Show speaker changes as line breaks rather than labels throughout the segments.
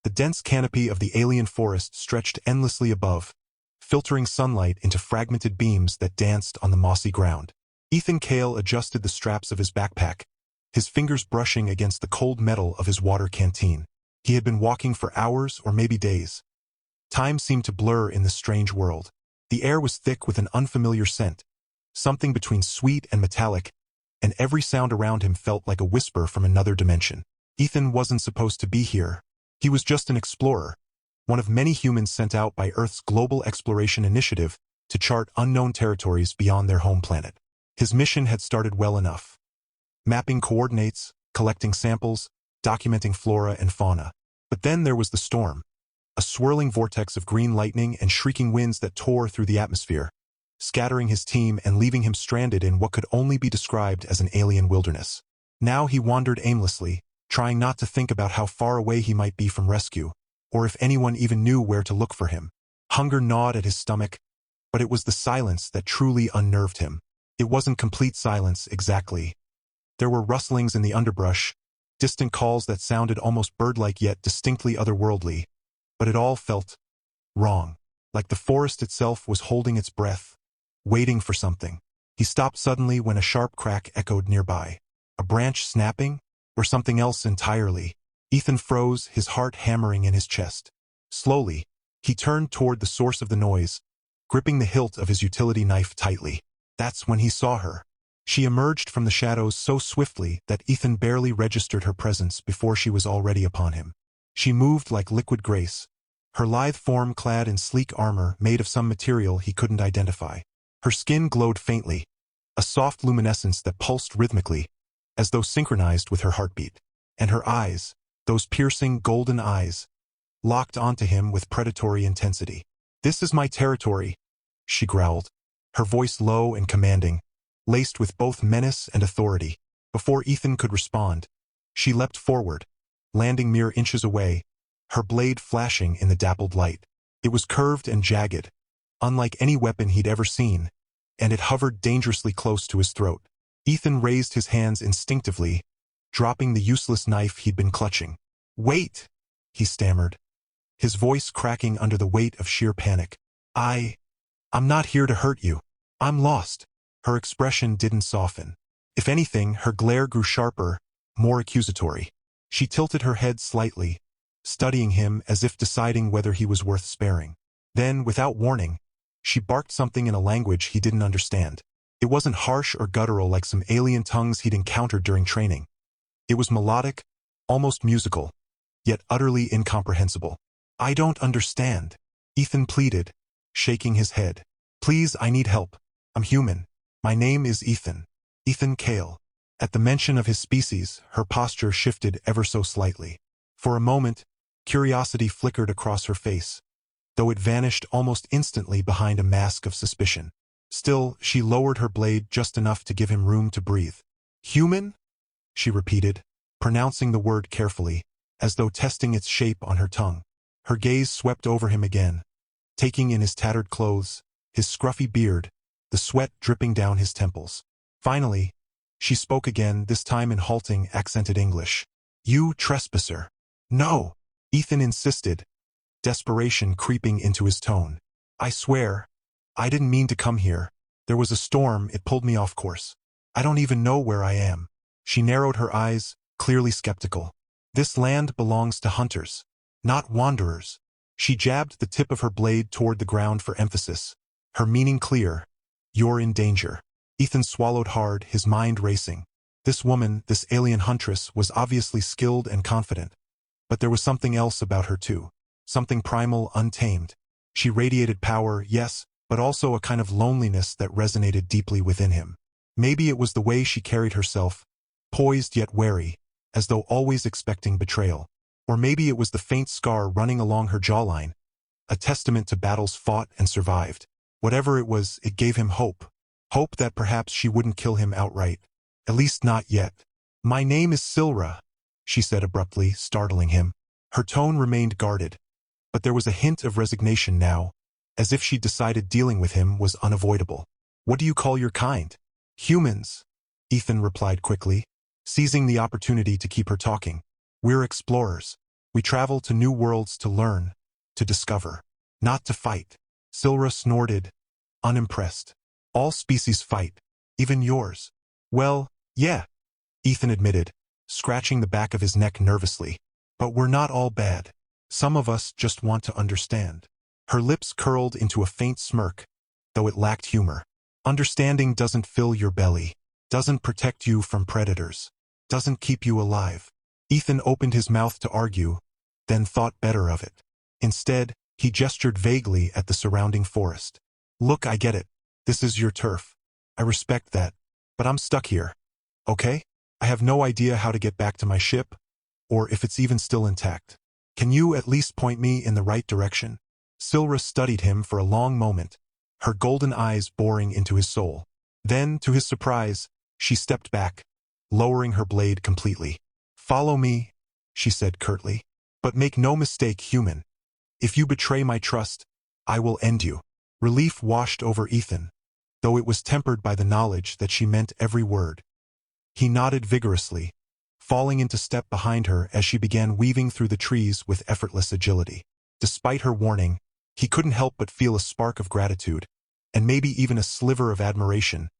The dense canopy of the alien forest stretched endlessly above, filtering sunlight into fragmented beams that danced on the mossy ground. Ethan Cale adjusted the straps of his backpack, his fingers brushing against the cold metal of his water canteen. He had been walking for hours or maybe days. Time seemed to blur in this strange world. The air was thick with an unfamiliar scent, something between sweet and metallic, and every sound around him felt like a whisper from another dimension. Ethan wasn't supposed to be here. He was just an explorer, one of many humans sent out by Earth's Global Exploration Initiative to chart unknown territories beyond their home planet. His mission had started well enough. Mapping coordinates, collecting samples, documenting flora and fauna. But then there was the storm, a swirling vortex of green lightning and shrieking winds that tore through the atmosphere, scattering his team and leaving him stranded in what could only be described as an alien wilderness. Now he wandered aimlessly, trying not to think about how far away he might be from rescue, or if anyone even knew where to look for him. Hunger gnawed at his stomach, but it was the silence that truly unnerved him. It wasn't complete silence, exactly. There were rustlings in the underbrush, distant calls that sounded almost bird-like yet distinctly otherworldly, but it all felt wrong, like the forest itself was holding its breath, waiting for something. He stopped suddenly when a sharp crack echoed nearby. A branch snapping, or something else entirely? Ethan froze, his heart hammering in his chest. Slowly, he turned toward the source of the noise, gripping the hilt of his utility knife tightly. That's when he saw her. She emerged from the shadows so swiftly that Ethan barely registered her presence before she was already upon him. She moved like liquid grace, her lithe form clad in sleek armor made of some material he couldn't identify. Her skin glowed faintly, a soft luminescence that pulsed rhythmically, as though synchronized with her heartbeat. And her eyes, those piercing golden eyes, locked onto him with predatory intensity. "This is my territory," she growled, her voice low and commanding, laced with both menace and authority. Before Ethan could respond, she leapt forward, landing mere inches away, her blade flashing in the dappled light. It was curved and jagged, unlike any weapon he'd ever seen, and it hovered dangerously close to his throat. Ethan raised his hands instinctively, dropping the useless knife he'd been clutching. "Wait!" he stammered, his voice cracking under the weight of sheer panic. I'm not here to hurt you. I'm lost." Her expression didn't soften. If anything, her glare grew sharper, more accusatory. She tilted her head slightly, studying him as if deciding whether he was worth sparing. Then, without warning, she barked something in a language he didn't understand. It wasn't harsh or guttural like some alien tongues he'd encountered during training. It was melodic, almost musical, yet utterly incomprehensible. "I don't understand," Ethan pleaded, shaking his head. "Please, I need help. I'm human. My name is Ethan. Ethan Cale." At the mention of his species, her posture shifted ever so slightly. For a moment, curiosity flickered across her face, though it vanished almost instantly behind a mask of suspicion. Still, she lowered her blade just enough to give him room to breathe. "Human?" she repeated, pronouncing the word carefully, as though testing its shape on her tongue. Her gaze swept over him again, taking in his tattered clothes, his scruffy beard, the sweat dripping down his temples. Finally, she spoke again, this time in halting, accented English. "You trespasser." "No," Ethan insisted, desperation creeping into his tone. "I swear, I didn't mean to come here. There was a storm, it pulled me off course. I don't even know where I am." She narrowed her eyes, clearly skeptical. "This land belongs to hunters, not wanderers." She jabbed the tip of her blade toward the ground for emphasis, her meaning clear. "You're in danger." Ethan swallowed hard, his mind racing. This woman, this alien huntress, was obviously skilled and confident. But there was something else about her too. Something primal, untamed. She radiated power, yes, but also a kind of loneliness that resonated deeply within him. Maybe it was the way she carried herself, poised yet wary, as though always expecting betrayal. Or maybe it was the faint scar running along her jawline, a testament to battles fought and survived. Whatever it was, it gave him hope. Hope that perhaps she wouldn't kill him outright. At least not yet. "My name is Silra," she said abruptly, startling him. Her tone remained guarded, but there was a hint of resignation now, as if she decided dealing with him was unavoidable. "What do you call your kind?" "Humans," Ethan replied quickly, seizing the opportunity to keep her talking. "We're explorers. We travel to new worlds to learn, to discover, not to fight. Silra snorted, unimpressed. All species fight, even yours. Well, yeah, Ethan admitted, scratching the back of his neck nervously. But we're not all bad. Some of us just want to understand. Her lips curled into a faint smirk, though it lacked humor. Understanding doesn't fill your belly, doesn't protect you from predators, doesn't keep you alive. Ethan opened his mouth to argue, then thought better of it. Instead, he gestured vaguely at the surrounding forest. Look, I get it. This is your turf. I respect that. But I'm stuck here. Okay? I have no idea how to get back to my ship, or if it's even still intact. Can you at least point me in the right direction? Silra studied him for a long moment, her golden eyes boring into his soul. Then, to his surprise, she stepped back, lowering her blade completely. Follow me, she said curtly. But make no mistake, human. If you betray my trust, I will end you. Relief washed over Ethan, though it was tempered by the knowledge that she meant every word. He nodded vigorously, falling into step behind her as she began weaving through the trees with effortless agility. Despite her warning, he couldn't help but feel a spark of gratitude, and maybe even a sliver of admiration,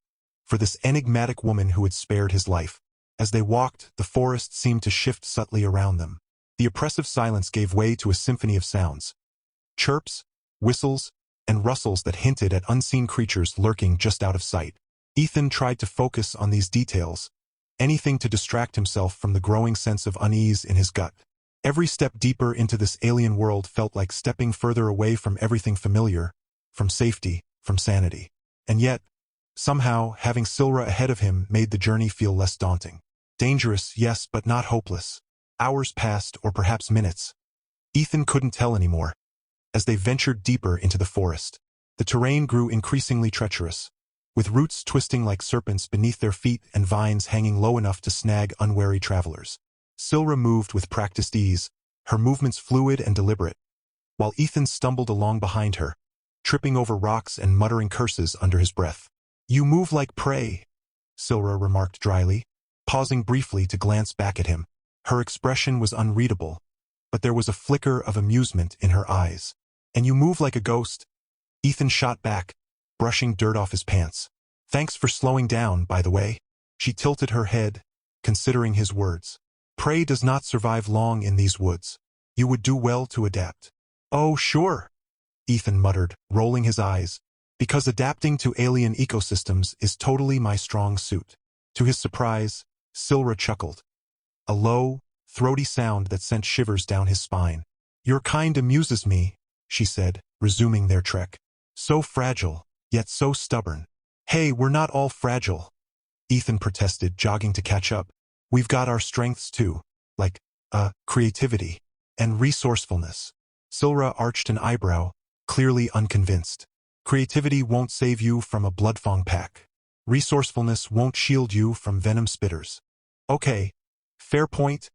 for this enigmatic woman who had spared his life. As they walked, the forest seemed to shift subtly around them. The oppressive silence gave way to a symphony of sounds. Chirps, whistles, and rustles that hinted at unseen creatures lurking just out of sight. Ethan tried to focus on these details, anything to distract himself from the growing sense of unease in his gut. Every step deeper into this alien world felt like stepping further away from everything familiar, from safety, from sanity. And yet, somehow, having Silra ahead of him made the journey feel less daunting. Dangerous, yes, but not hopeless. Hours passed, or perhaps minutes. Ethan couldn't tell anymore. As they ventured deeper into the forest, the terrain grew increasingly treacherous, with roots twisting like serpents beneath their feet and vines hanging low enough to snag unwary travelers. Silra moved with practiced ease, her movements fluid and deliberate, while Ethan stumbled along behind her, tripping over rocks and muttering curses under his breath. You move like prey, Silra remarked dryly, pausing briefly to glance back at him. Her expression was unreadable, but there was a flicker of amusement in her eyes. And you move like a ghost, Ethan shot back, brushing dirt off his pants. Thanks for slowing down, by the way. She tilted her head, considering his words. Prey does not survive long in these woods. You would do well to adapt. Oh, sure, Ethan muttered, rolling his eyes, because adapting to alien ecosystems is totally my strong suit. To his surprise, Silra chuckled. A low, throaty sound that sent shivers down his spine. Your kind amuses me, she said, resuming their trek. So fragile, yet so stubborn. Hey, we're not all fragile, Ethan protested, jogging to catch up. We've got our strengths too, like, creativity and resourcefulness. Silra arched an eyebrow, clearly unconvinced. Creativity won't save you from a bloodfang pack. Resourcefulness won't shield you from venom spitters. Okay, fair point,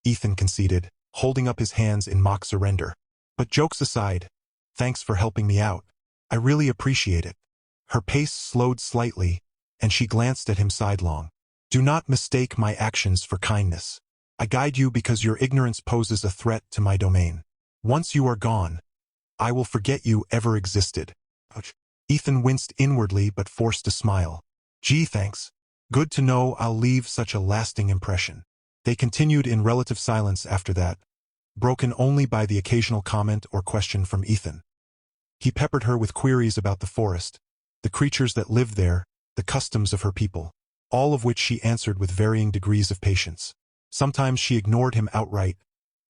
Ethan conceded, holding up his hands in mock surrender. But jokes aside, thanks for helping me out. I really appreciate it. Her pace slowed slightly, and she glanced at him sidelong. Do not mistake my actions for kindness. I guide you because your ignorance poses a threat to my domain. Once you are gone, I will forget you ever existed. Ouch. Ethan winced inwardly but forced a smile. Gee, thanks. Good to know I'll leave such a lasting impression. They continued in relative silence after that, broken only by the occasional comment or question from Ethan. He peppered her with queries about the forest, the creatures that lived there, the customs of her people, all of which she answered with varying degrees of patience. Sometimes she ignored him outright,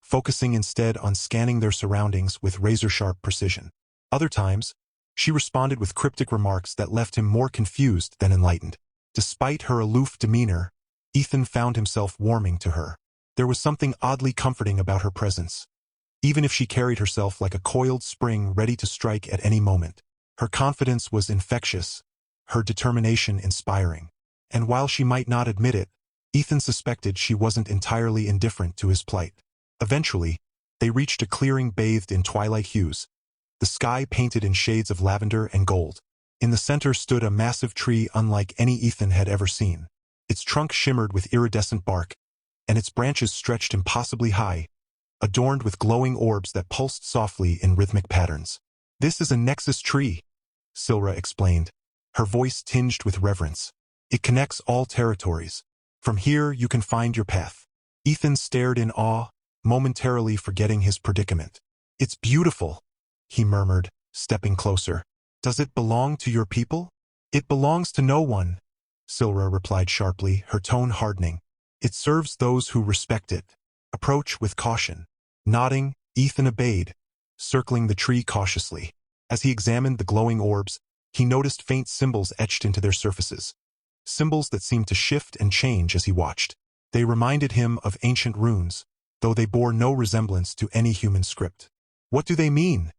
focusing instead on scanning their surroundings with razor-sharp precision. Other times, she responded with cryptic remarks that left him more confused than enlightened. Despite her aloof demeanor, Ethan found himself warming to her. There was something oddly comforting about her presence, even if she carried herself like a coiled spring ready to strike at any moment. Her confidence was infectious, her determination inspiring. And while she might not admit it, Ethan suspected she wasn't entirely indifferent to his plight. Eventually, they reached a clearing bathed in twilight hues, the sky painted in shades of lavender and gold. In the center stood a massive tree unlike any Ethan had ever seen. Its trunk shimmered with iridescent bark, and its branches stretched impossibly high, adorned with glowing orbs that pulsed softly in rhythmic patterns. "This is a nexus tree," Silra explained, her voice tinged with reverence. "It connects all territories. From here you can find your path." Ethan stared in awe, momentarily forgetting his predicament. "It's beautiful," he murmured, stepping closer. "Does it belong to your people?" "It belongs to no one," Silra replied sharply, her tone hardening. "It serves those who respect it. Approach with caution." Nodding, Ethan obeyed, circling the tree cautiously. As he examined the glowing orbs, he noticed faint symbols etched into their surfaces. Symbols that seemed to shift and change as he watched. They reminded him of ancient runes, though they bore no resemblance to any human script. "What do they mean?"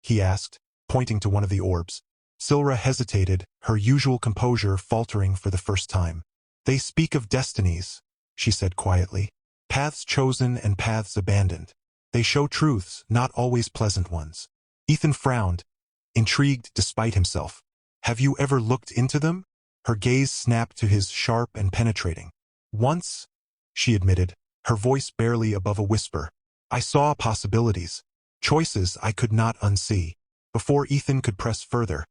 he asked, pointing to one of the orbs. Silra hesitated, her usual composure faltering for the first time. "They speak of destinies," she said quietly. "Paths chosen and paths abandoned. They show truths, not always pleasant ones." Ethan frowned, intrigued despite himself. "Have you ever looked into them?" Her gaze snapped to his, sharp and penetrating. "Once," she admitted, her voice barely above a whisper. "I saw possibilities, choices I could not unsee." Before Ethan could press further,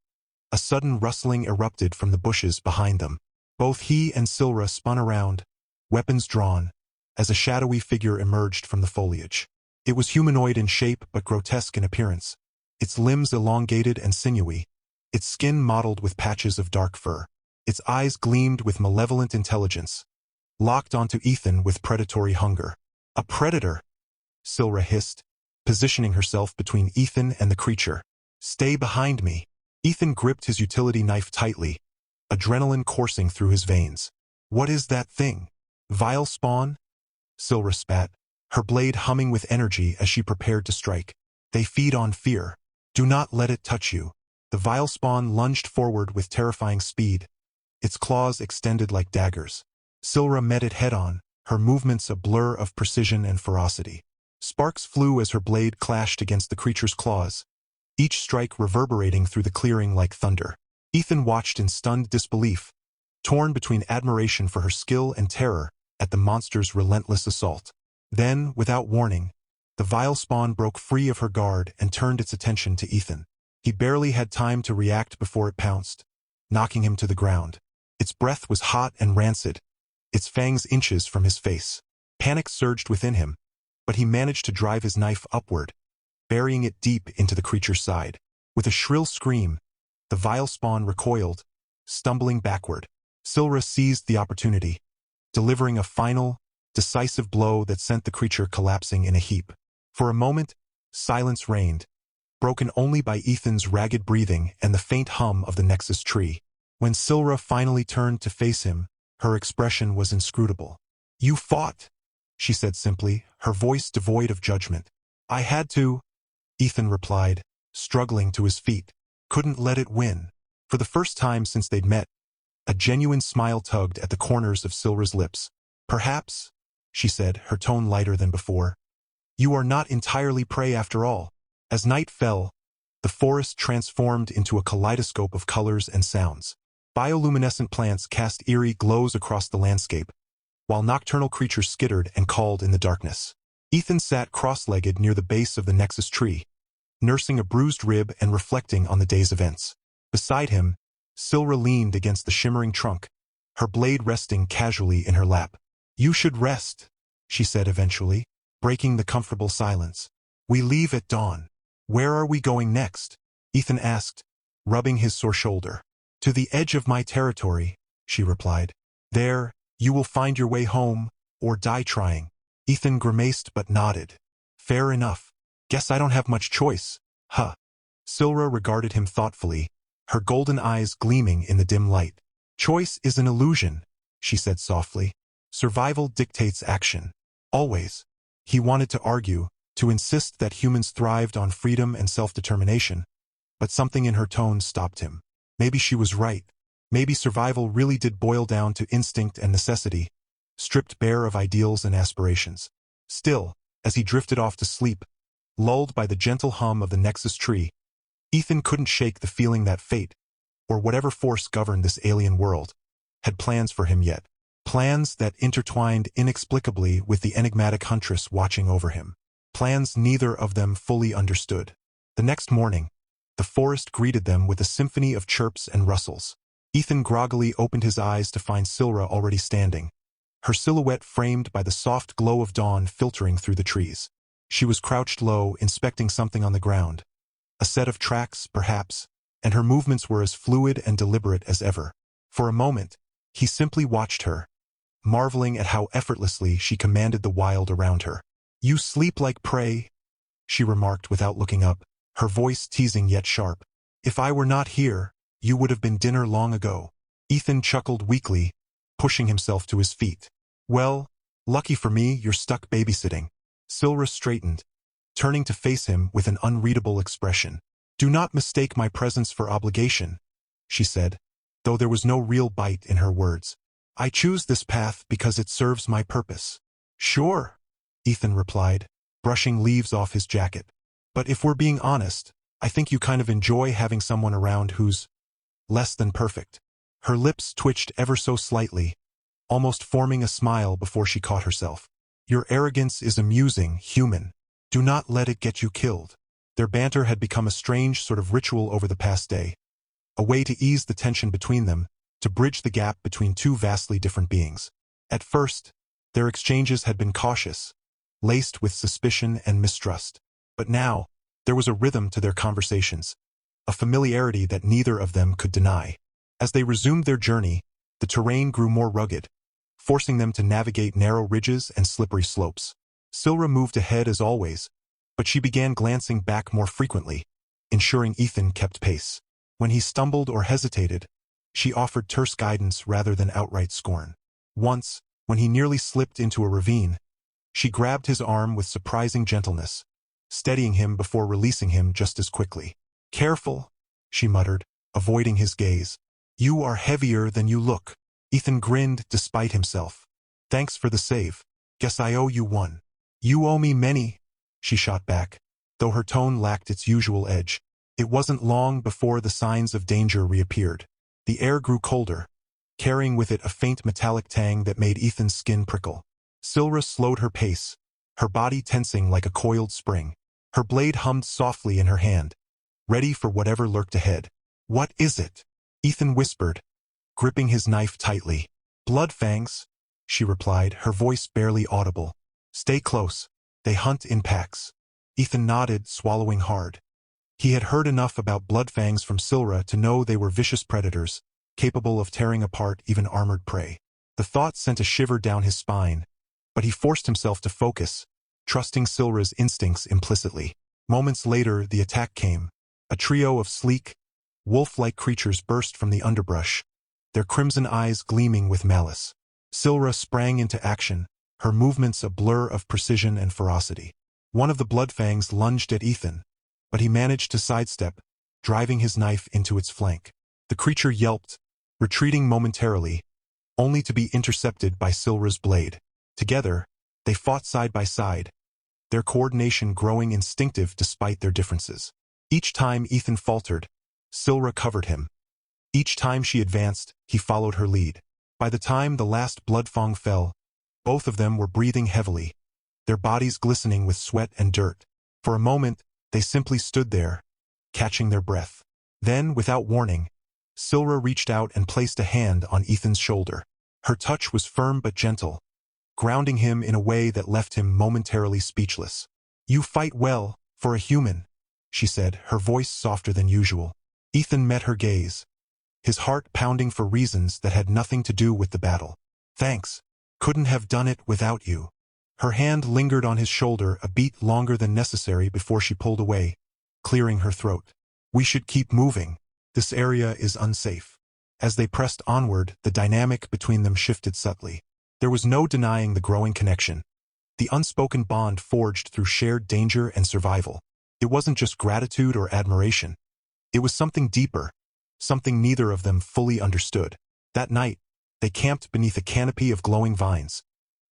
a sudden rustling erupted from the bushes behind them. Both he and Silra spun around, weapons drawn, as a shadowy figure emerged from the foliage. It was humanoid in shape but grotesque in appearance, its limbs elongated and sinewy, its skin mottled with patches of dark fur. Its eyes gleamed with malevolent intelligence, locked onto Ethan with predatory hunger. "A predator," Silra hissed, positioning herself between Ethan and the creature. "Stay behind me." Ethan gripped his utility knife tightly, adrenaline coursing through his veins. "What is that thing? Vile spawn?" Silra spat, her blade humming with energy as she prepared to strike. "They feed on fear. Do not let it touch you." The vile spawn lunged forward with terrifying speed, its claws extended like daggers. Silra met it head-on, her movements a blur of precision and ferocity. Sparks flew as her blade clashed against the creature's claws, each strike reverberating through the clearing like thunder. Ethan watched in stunned disbelief, torn between admiration for her skill and terror at the monster's relentless assault. Then, without warning, the vile spawn broke free of her guard and turned its attention to Ethan. He barely had time to react before it pounced, knocking him to the ground. Its breath was hot and rancid, its fangs inches from his face. Panic surged within him, but he managed to drive his knife upward, burying it deep into the creature's side. With a shrill scream, the vile spawn recoiled, stumbling backward. Silra seized the opportunity, delivering a final, decisive blow that sent the creature collapsing in a heap. For a moment, silence reigned, broken only by Ethan's ragged breathing and the faint hum of the nexus tree. When Silra finally turned to face him, her expression was inscrutable. "You fought," she said simply, her voice devoid of judgment. "I had to," Ethan replied, struggling to his feet. "Couldn't let it win." For the first time since they'd met, a genuine smile tugged at the corners of Silra's lips. "Perhaps," she said, her tone lighter than before, "you are not entirely prey after all." As night fell, the forest transformed into a kaleidoscope of colors and sounds. Bioluminescent plants cast eerie glows across the landscape, while nocturnal creatures skittered and called in the darkness. Ethan sat cross-legged near the base of the nexus tree, nursing a bruised rib and reflecting on the day's events. Beside him, Silra leaned against the shimmering trunk, her blade resting casually in her lap. "You should rest," she said eventually, breaking the comfortable silence. "We leave at dawn." "Where are we going next?" Ethan asked, rubbing his sore shoulder. "To the edge of my territory," she replied. "There, you will find your way home, or die trying." Ethan grimaced but nodded. "Fair enough. Guess I don't have much choice, huh?" Silra regarded him thoughtfully, her golden eyes gleaming in the dim light. "Choice is an illusion," she said softly. "Survival dictates action. Always." He wanted to argue, to insist that humans thrived on freedom and self-determination, but something in her tone stopped him. Maybe she was right. Maybe survival really did boil down to instinct and necessity, stripped bare of ideals and aspirations. Still, as he drifted off to sleep, lulled by the gentle hum of the nexus tree, Ethan couldn't shake the feeling that fate, or whatever force governed this alien world, had plans for him yet. Plans that intertwined inexplicably with the enigmatic huntress watching over him. plans neither of them fully understood. The next morning, the forest greeted them with a symphony of chirps and rustles. Ethan groggily opened his eyes to find Silra already standing, her silhouette framed by the soft glow of dawn filtering through the trees. She was crouched low, inspecting something on the ground. A set of tracks, perhaps, and her movements were as fluid and deliberate as ever. For a moment, he simply watched her, marveling at how effortlessly she commanded the wild around her. "You sleep like prey," she remarked without looking up, her voice teasing yet sharp. "If I were not here, you would have been dinner long ago." Ethan chuckled weakly, pushing himself to his feet. "Well, lucky for me, you're stuck babysitting." Silra straightened, turning to face him with an unreadable expression. "Do not mistake my presence for obligation," she said, though there was no real bite in her words. "I choose this path because it serves my purpose." "Sure," Ethan replied, brushing leaves off his jacket. "But if we're being honest, I think you kind of enjoy having someone around who's less than perfect." Her lips twitched ever so slightly, almost forming a smile before she caught herself. "Your arrogance is amusing, human. Do not let it get you killed." Their banter had become a strange sort of ritual over the past day, a way to ease the tension between them, to bridge the gap between two vastly different beings. At first, their exchanges had been cautious, laced with suspicion and mistrust. But now, there was a rhythm to their conversations, a familiarity that neither of them could deny. As they resumed their journey, the terrain grew more rugged, forcing them to navigate narrow ridges and slippery slopes. Silra moved ahead as always, but she began glancing back more frequently, ensuring Ethan kept pace. When he stumbled or hesitated, she offered terse guidance rather than outright scorn. Once, when he nearly slipped into a ravine, she grabbed his arm with surprising gentleness, steadying him before releasing him just as quickly. "Careful," she muttered, avoiding his gaze. "You are heavier than you look." Ethan grinned despite himself. "Thanks for the save. Guess I owe you one." "You owe me many," she shot back, though her tone lacked its usual edge. It wasn't long before the signs of danger reappeared. The air grew colder, carrying with it a faint metallic tang that made Ethan's skin prickle. Silra slowed her pace, her body tensing like a coiled spring. Her blade hummed softly in her hand, ready for whatever lurked ahead. "What is it?" Ethan whispered, gripping his knife tightly. "Bloodfangs," she replied, her voice barely audible. "Stay close. They hunt in packs." Ethan nodded, swallowing hard. He had heard enough about bloodfangs from Silra to know they were vicious predators, capable of tearing apart even armored prey. The thought sent a shiver down his spine, but he forced himself to focus, trusting Silra's instincts implicitly. Moments later, the attack came. A trio of sleek, wolf-like creatures burst from the underbrush, their crimson eyes gleaming with malice. Silra sprang into action, her movements a blur of precision and ferocity. One of the bloodfangs lunged at Ethan, but he managed to sidestep, driving his knife into its flank. The creature yelped, retreating momentarily, only to be intercepted by Silra's blade. Together, they fought side by side, their coordination growing instinctive despite their differences. Each time Ethan faltered, Silra covered him. Each time she advanced, he followed her lead. By the time the last bloodfang fell, both of them were breathing heavily, their bodies glistening with sweat and dirt. For a moment, they simply stood there, catching their breath. Then, without warning, Silra reached out and placed a hand on Ethan's shoulder. Her touch was firm but gentle, grounding him in a way that left him momentarily speechless. "You fight well, for a human," she said, her voice softer than usual. Ethan met her gaze, his heart pounding for reasons that had nothing to do with the battle. "Thanks. Couldn't have done it without you." Her hand lingered on his shoulder a beat longer than necessary before she pulled away, clearing her throat. "We should keep moving. This area is unsafe." As they pressed onward, the dynamic between them shifted subtly. There was no denying the growing connection, the unspoken bond forged through shared danger and survival. It wasn't just gratitude or admiration. It was something deeper, something neither of them fully understood. That night, they camped beneath a canopy of glowing vines,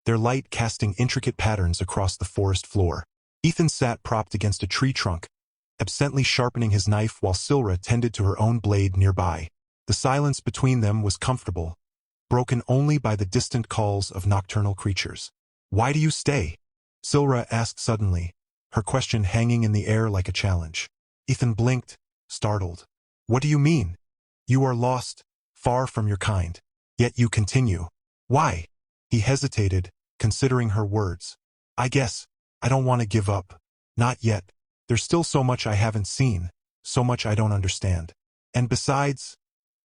their light casting intricate patterns across the forest floor. Ethan sat propped against a tree trunk, absently sharpening his knife while Silra tended to her own blade nearby. The silence between them was comfortable, broken only by the distant calls of nocturnal creatures. "Why do you stay?" Silra asked suddenly, her question hanging in the air like a challenge. Ethan blinked, startled. What do you mean? You are lost, far from your kind. Yet you continue. Why? He hesitated, considering her words. I guess, I don't want to give up. Not yet. There's still so much I haven't seen, so much I don't understand. And besides,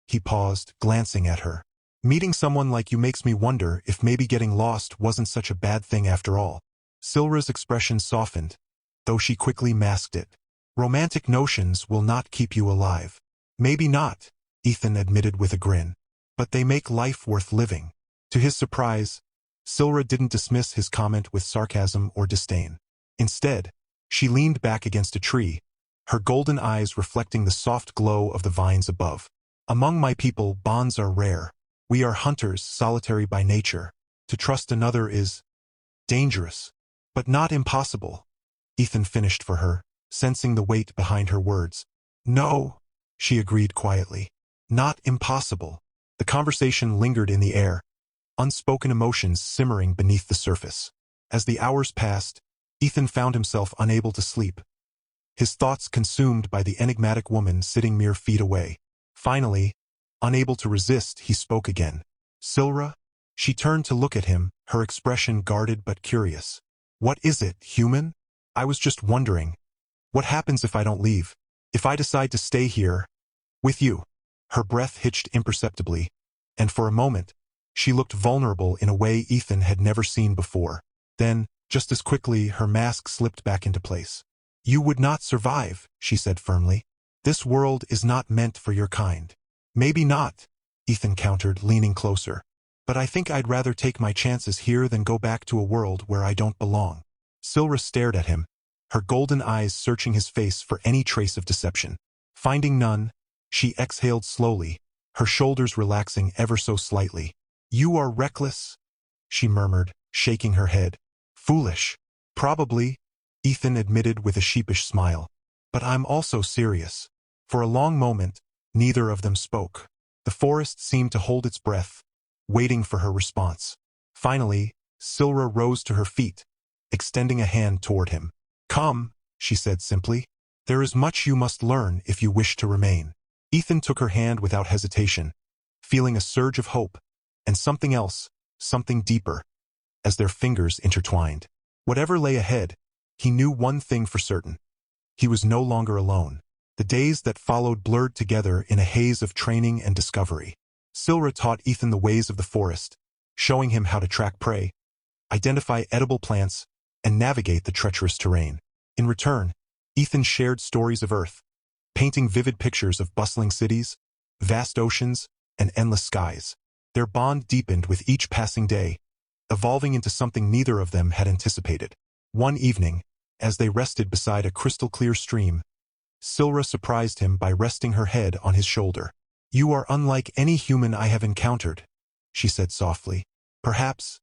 he paused, glancing at her. Meeting someone like you makes me wonder if maybe getting lost wasn't such a bad thing after all. Silra's expression softened, though she quickly masked it. Romantic notions will not keep you alive. Maybe not, Ethan admitted with a grin. But they make life worth living. To his surprise, Silra didn't dismiss his comment with sarcasm or disdain. Instead, she leaned back against a tree, her golden eyes reflecting the soft glow of the vines above. Among my people, bonds are rare. We are hunters, solitary by nature. To trust another is dangerous, but not impossible. Ethan finished for her, sensing the weight behind her words. No, she agreed quietly. Not impossible. The conversation lingered in the air, unspoken emotions simmering beneath the surface. As the hours passed, Ethan found himself unable to sleep, his thoughts consumed by the enigmatic woman sitting mere feet away. Finally, unable to resist, he spoke again. Silra? She turned to look at him, her expression guarded but curious. What is it, human? I was just wondering. What happens if I don't leave? If I decide to stay here, with you? Her breath hitched imperceptibly, and for a moment, she looked vulnerable in a way Ethan had never seen before. Then, just as quickly, her mask slipped back into place. You would not survive, she said firmly. This world is not meant for your kind. Maybe not, Ethan countered, leaning closer. But I think I'd rather take my chances here than go back to a world where I don't belong. Silra stared at him, her golden eyes searching his face for any trace of deception. Finding none, she exhaled slowly, her shoulders relaxing ever so slightly. You are reckless, she murmured, shaking her head. Foolish. Probably, Ethan admitted with a sheepish smile. But I'm also serious. For a long moment, neither of them spoke. The forest seemed to hold its breath, waiting for her response. Finally, Silra rose to her feet, extending a hand toward him. Come, she said simply. There is much you must learn if you wish to remain. Ethan took her hand without hesitation, feeling a surge of hope, and something else, something deeper, as their fingers intertwined. Whatever lay ahead, he knew one thing for certain. He was no longer alone. The days that followed blurred together in a haze of training and discovery. Silra taught Ethan the ways of the forest, showing him how to track prey, identify edible plants, and navigate the treacherous terrain. In return, Ethan shared stories of Earth, painting vivid pictures of bustling cities, vast oceans, and endless skies. Their bond deepened with each passing day, evolving into something neither of them had anticipated. One evening, as they rested beside a crystal-clear stream, Silra surprised him by resting her head on his shoulder. You are unlike any human I have encountered, she said softly. Perhaps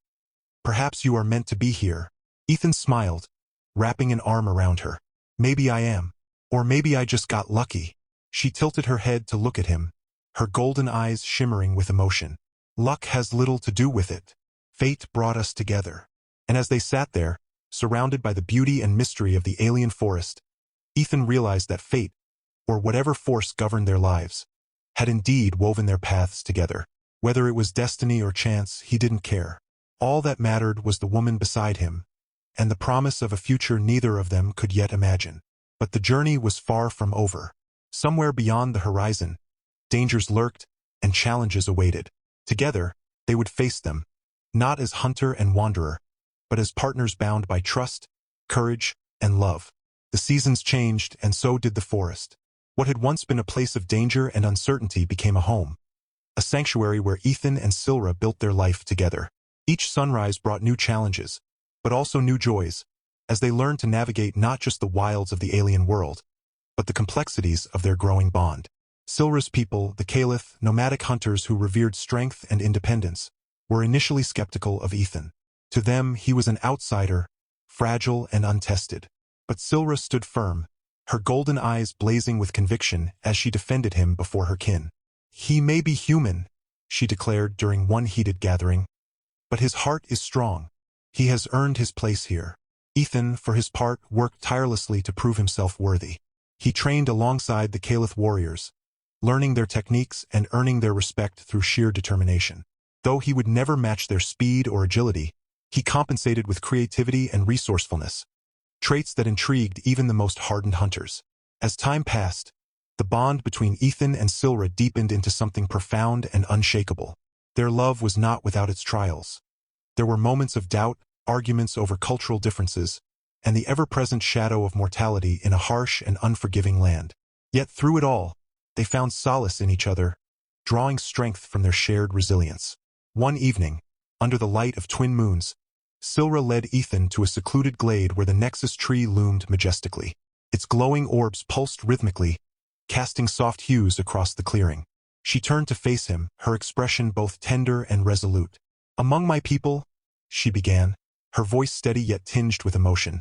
you are meant to be here. Ethan smiled, wrapping an arm around her. Maybe I am. Or maybe I just got lucky. She tilted her head to look at him, her golden eyes shimmering with emotion. Luck has little to do with it. Fate brought us together. And as they sat there, surrounded by the beauty and mystery of the alien forest, Ethan realized that fate, or whatever force governed their lives, had indeed woven their paths together. Whether it was destiny or chance, he didn't care. All that mattered was the woman beside him, and the promise of a future neither of them could yet imagine. But the journey was far from over. Somewhere beyond the horizon, dangers lurked and challenges awaited. Together, they would face them, not as hunter and wanderer, but as partners bound by trust, courage, and love. The seasons changed, and so did the forest. What had once been a place of danger and uncertainty became a home, a sanctuary where Ethan and Silra built their life together. Each sunrise brought new challenges, but also new joys, as they learned to navigate not just the wilds of the alien world, but the complexities of their growing bond. Silra's people, the Caliph, nomadic hunters who revered strength and independence, were initially skeptical of Ethan. To them, he was an outsider, fragile and untested. But Silra stood firm, her golden eyes blazing with conviction as she defended him before her kin. He may be human, she declared during one heated gathering, but his heart is strong. He has earned his place here. Ethan, for his part, worked tirelessly to prove himself worthy. He trained alongside the Caliph warriors, learning their techniques and earning their respect through sheer determination. Though he would never match their speed or agility, he compensated with creativity and resourcefulness, traits that intrigued even the most hardened hunters. As time passed, the bond between Ethan and Silra deepened into something profound and unshakable. Their love was not without its trials. There were moments of doubt, arguments over cultural differences, and the ever-present shadow of mortality in a harsh and unforgiving land. Yet through it all, they found solace in each other, drawing strength from their shared resilience. One evening, under the light of twin moons, Silra led Ethan to a secluded glade where the nexus tree loomed majestically. Its glowing orbs pulsed rhythmically, casting soft hues across the clearing. She turned to face him, her expression both tender and resolute. "Among my people," she began, her voice steady yet tinged with emotion,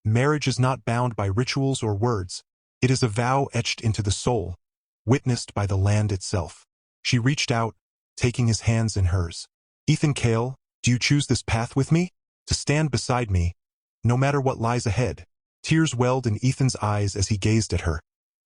"marriage is not bound by rituals or words. It is a vow etched into the soul, witnessed by the land itself." She reached out, taking his hands in hers. "Ethan Cale, do you choose this path with me? To stand beside me, no matter what lies ahead?" Tears welled in Ethan's eyes as he gazed at her,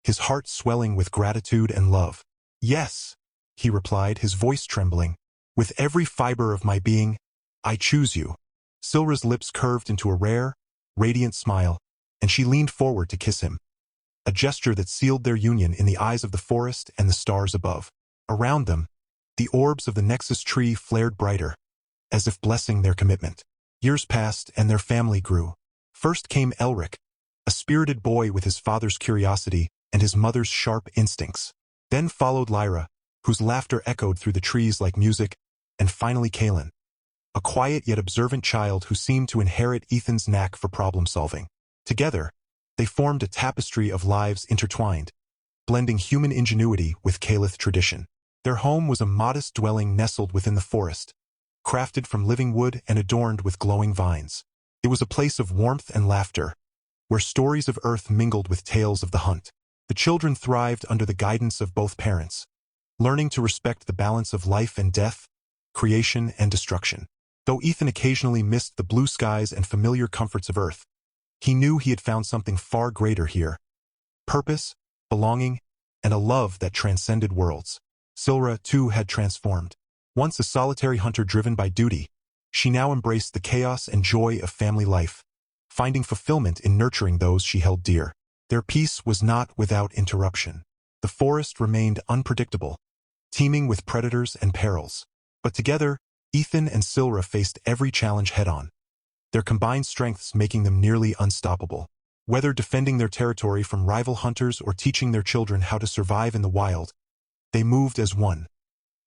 his heart swelling with gratitude and love. "Yes," he replied, his voice trembling. "With every fiber of my being, I choose you." Silra's lips curved into a rare, radiant smile, and she leaned forward to kiss him, a gesture that sealed their union in the eyes of the forest and the stars above. Around them, the orbs of the nexus tree flared brighter, as if blessing their commitment. Years passed and their family grew. First came Elric, a spirited boy with his father's curiosity and his mother's sharp instincts. Then followed Lyra, whose laughter echoed through the trees like music, and finally Kaelin, a quiet yet observant child who seemed to inherit Ethan's knack for problem-solving. Together, they formed a tapestry of lives intertwined, blending human ingenuity with Caliph tradition. Their home was a modest dwelling nestled within the forest, crafted from living wood and adorned with glowing vines. It was a place of warmth and laughter, where stories of Earth mingled with tales of the hunt. The children thrived under the guidance of both parents, learning to respect the balance of life and death, creation and destruction. Though Ethan occasionally missed the blue skies and familiar comforts of Earth, he knew he had found something far greater here: purpose, belonging, and a love that transcended worlds. Silra, too, had transformed. Once a solitary hunter driven by duty, she now embraced the chaos and joy of family life, finding fulfillment in nurturing those she held dear. Their peace was not without interruption. The forest remained unpredictable, teeming with predators and perils. But together, Ethan and Silra faced every challenge head-on, their combined strengths making them nearly unstoppable. Whether defending their territory from rival hunters or teaching their children how to survive in the wild, they moved as one,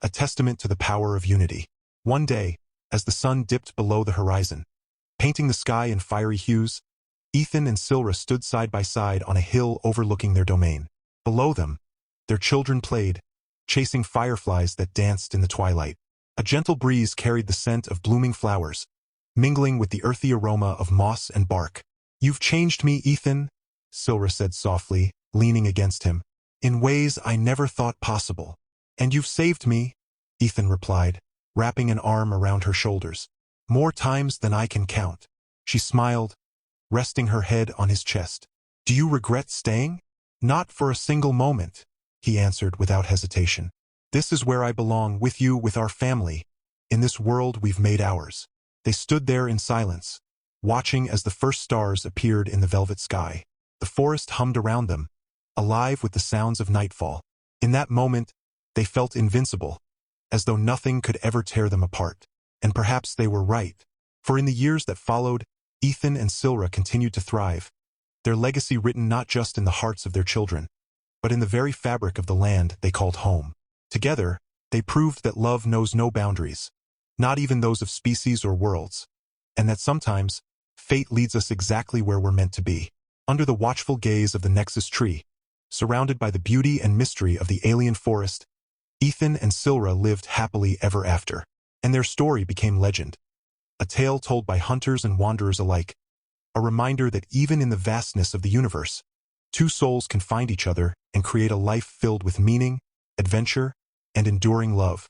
a testament to the power of unity. One day, as the sun dipped below the horizon, painting the sky in fiery hues, Ethan and Silra stood side by side on a hill overlooking their domain. Below them, their children played, chasing fireflies that danced in the twilight. A gentle breeze carried the scent of blooming flowers, mingling with the earthy aroma of moss and bark. "You've changed me, Ethan," Silra said softly, leaning against him, "in ways I never thought possible." "And you've saved me," Ethan replied, wrapping an arm around her shoulders. "More times than I can count." She smiled, resting her head on his chest. "Do you regret staying?" "Not for a single moment," he answered without hesitation. "This is where I belong, with you, with our family, in this world we've made ours." They stood there in silence, watching as the first stars appeared in the velvet sky. The forest hummed around them, alive with the sounds of nightfall. In that moment, they felt invincible, as though nothing could ever tear them apart. And perhaps they were right, for in the years that followed, Ethan and Silra continued to thrive, their legacy written not just in the hearts of their children, but in the very fabric of the land they called home. Together, they proved that love knows no boundaries, not even those of species or worlds, and that sometimes, fate leads us exactly where we're meant to be. Under the watchful gaze of the Nexus tree, surrounded by the beauty and mystery of the alien forest, Ethan and Silra lived happily ever after, and their story became legend, a tale told by hunters and wanderers alike, a reminder that even in the vastness of the universe, two souls can find each other and create a life filled with meaning, adventure, and enduring love.